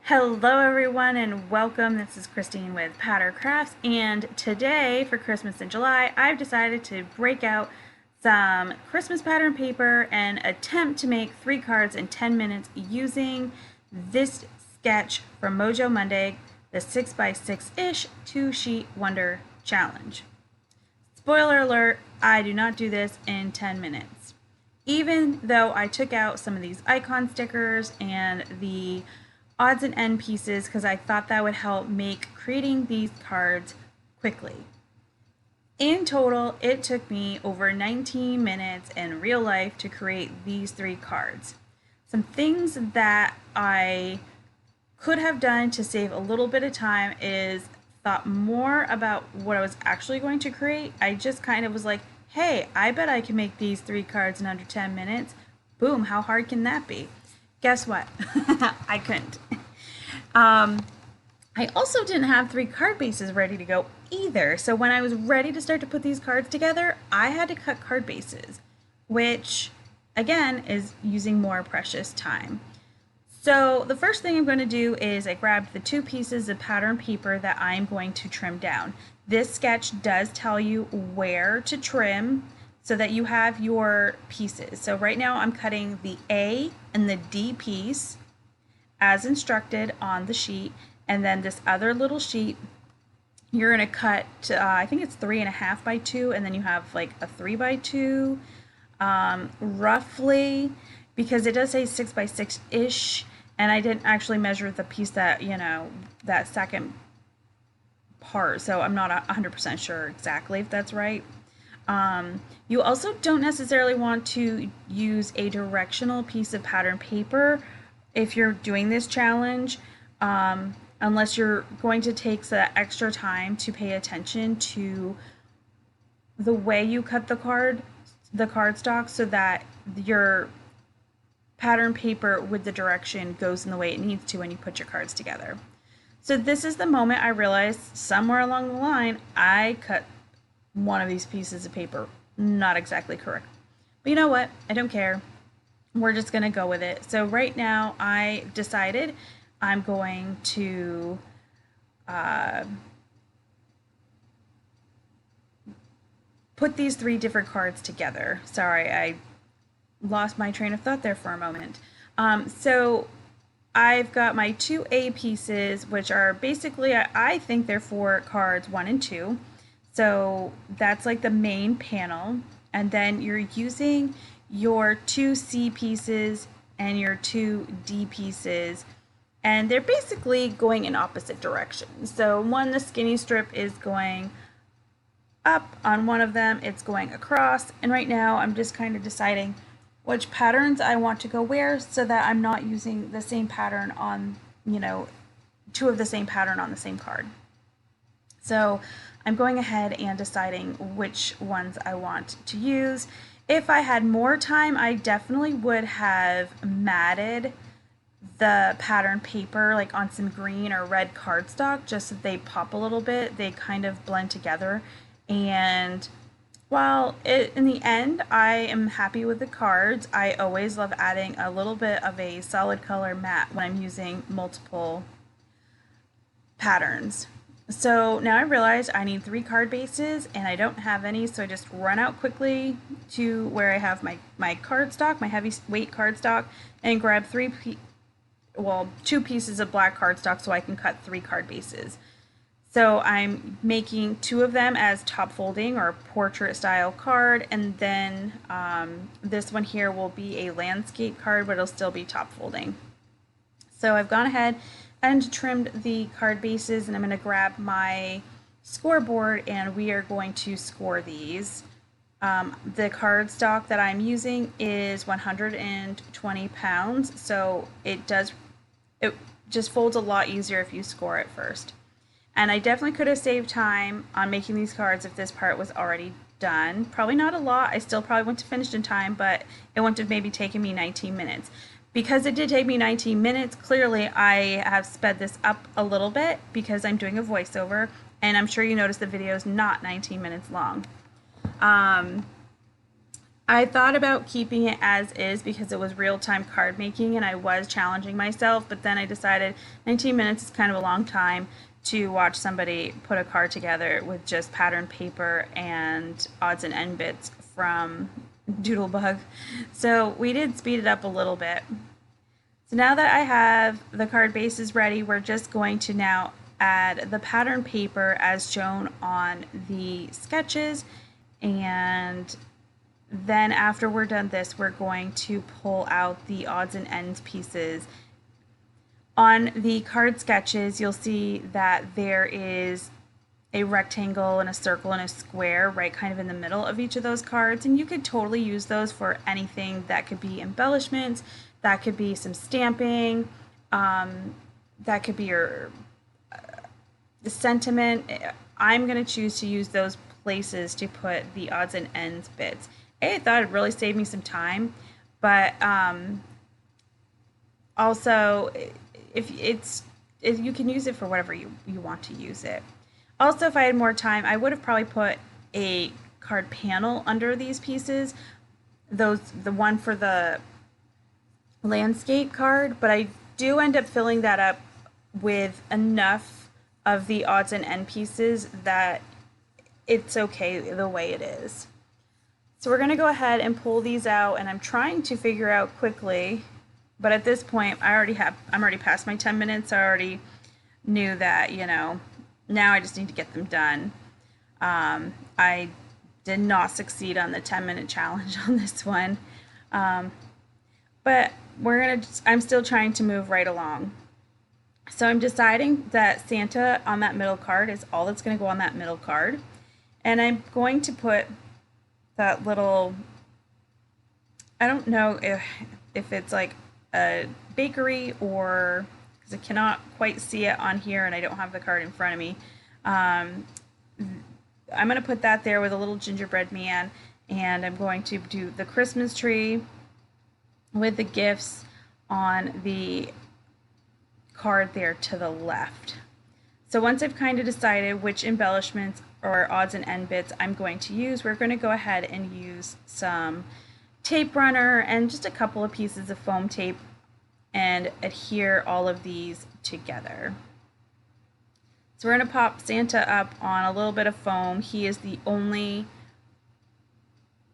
Hello everyone and welcome. This is Christine with Pattern Crafts, and today for Christmas in July I've decided to break out some Christmas pattern paper and attempt to make 3 cards in 10 minutes using this sketch from Mojo Monday, the 6x6ish 2-sheet wonder challenge. Spoiler alert, I do not do this in 10 minutes. Even though I took out some of these icon stickers and the odds and end pieces because I thought that would help make creating these cards quickly. In total, it took me over 19 minutes in real life to create these 3 cards. Some things that I could have done to save a little bit of time is thought more about what I was actually going to create. I just kind of was like, hey, I bet I can make these 3 cards in under 10 minutes. Boom, how hard can that be? Guess what? I couldn't. I also didn't have 3 card bases ready to go either. So when I was ready to start to put these cards together, I had to cut card bases, which again is using more precious time. So the first thing I'm going to do is I grabbed the 2 pieces of pattern paper that I'm going to trim down. This sketch does tell you where to trim so that you have your pieces. So right now I'm cutting the A and the D piece as instructed on the sheet, and then this other little sheet you're going to cut I think it's 3.5 by 2, and then you have like a 3 by 2 roughly, because it does say 6x6ish, and I didn't actually measure the piece that, that second part, so I'm not 100% sure exactly if that's right. You also don't necessarily want to use a directional piece of pattern paper if you're doing this challenge, unless you're going to take that extra time to pay attention to the way you cut the cardstock, so that your pattern paper with the direction goes in the way it needs to when you put your cards together. So this is the moment I realized somewhere along the line I cut one of these pieces of paper not exactly correct. But you know what? I don't care. We're just going to go with it. So right now I decided I'm going to put these 3 different cards together. Sorry, I lost my train of thought there for a moment. So I've got my 2 A pieces, which are basically, I think they're for cards 1 and 2. So that's like the main panel, and then you're using your 2 C pieces and your 2 D pieces, and they're basically going in opposite directions. So one, the skinny strip is going up on one of them, it's going across, and right now I'm just kind of deciding which patterns I want to go where, so that I'm not using the same pattern on, 2 of the same pattern on the same card. So I'm going ahead and deciding which ones I want to use. If I had more time, I definitely would have matted the pattern paper like on some green or red cardstock, just so they pop a little bit. They kind of blend together, and while in the end I am happy with the cards, I always love adding a little bit of a solid color matte when I'm using multiple patterns. So now I realize I need 3 card bases and I don't have any, so I just run out quickly to where I have my cardstock, my heavy weight cardstock, and grab 2 pieces of black cardstock so I can cut 3 card bases. So I'm making 2 of them as top folding or portrait style card, and then this one here will be a landscape card, but it'll still be top folding. So I've gone ahead and trimmed the card bases, and I'm going to grab my scoreboard and we are going to score these. The cardstock that I'm using is 120 pounds, so it just folds a lot easier if you score it first. And I definitely could have saved time on making these cards if this part was already done. Probably not a lot. I still probably wouldn't have finished in time, but it wouldn't have maybe taken me 19 minutes. Because it did take me 19 minutes, clearly I have sped this up a little bit because I'm doing a voiceover, and I'm sure you noticed the video is not 19 minutes long. I thought about keeping it as is because it was real-time card making and I was challenging myself, but then I decided 19 minutes is kind of a long time to watch somebody put a card together with just pattern paper and odds and end bits from Doodlebug. So we did speed it up a little bit. So now that I have the card bases ready, we're just going to now add the pattern paper as shown on the sketches, and then after we're done this, we're going to pull out the odds and ends pieces. On the card sketches, you'll see that there is a rectangle and a circle and a square right kind of in the middle of each of those cards, and you could totally use those for anything. That could be embellishments, that could be some stamping, that could be your the sentiment. I'm going to choose to use those places to put the odds and ends bits. I thought it really saved me some time, but also if you can use it for whatever you want to use it. Also, if I had more time, I would have probably put a card panel under these pieces, the one for the landscape card, but I do end up filling that up with enough of the odds and end pieces that it's okay the way it is. So we're going to go ahead and pull these out, and I'm trying to figure out quickly, but at this point I'm already past my 10 minutes. I already knew that, you know, now I just need to get them done. I did not succeed on the 10-minute challenge on this one, but I'm still trying to move right along. So I'm deciding that Santa on that middle card is all that's going to go on that middle card, and I'm going to put that little, I don't know if it's like a bakery, or because I cannot quite see it on here and I don't have the card in front of me. I'm going to put that there with a little gingerbread man, and I'm going to do the Christmas tree with the gifts on the card there to the left. So once I've kind of decided which embellishments or odds and end bits I'm going to use, we're going to go ahead and use some tape runner and just a couple of pieces of foam tape and adhere all of these together. So we're going to pop Santa up on a little bit of foam. He is the only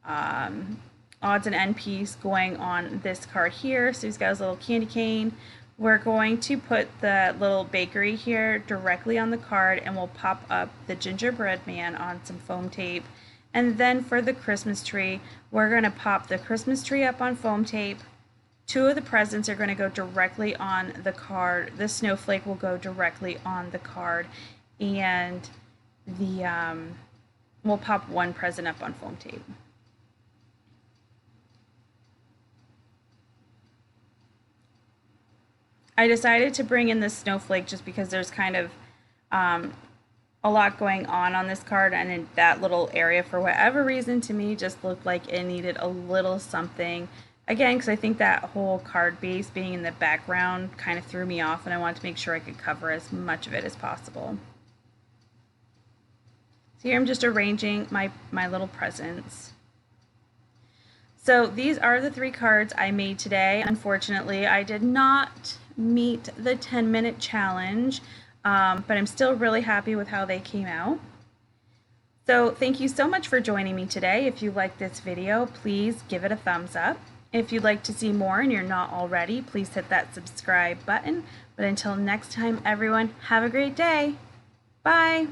odds and end piece going on this card here. So he's got his little candy cane. We're going to put the little bakery here directly on the card, and we'll pop up the gingerbread man on some foam tape. And then for the Christmas tree, we're going to pop the Christmas tree up on foam tape. Two of the presents are going to go directly on the card. The snowflake will go directly on the card, and we'll pop one present up on foam tape. I decided to bring in this snowflake just because there's kind of a lot going on this card, and in that little area, for whatever reason, to me just looked like it needed a little something. Again, because I think that whole card base being in the background kind of threw me off, and I wanted to make sure I could cover as much of it as possible. So here I'm just arranging my little presents. So these are the 3 cards I made today. Unfortunately, I did not meet the 10-minute challenge, but I'm still really happy with how they came out. So thank you so much for joining me today. If you liked this video, please give it a thumbs up. If you'd like to see more and you're not already, please hit that subscribe button. But until next time, everyone, have a great day. Bye.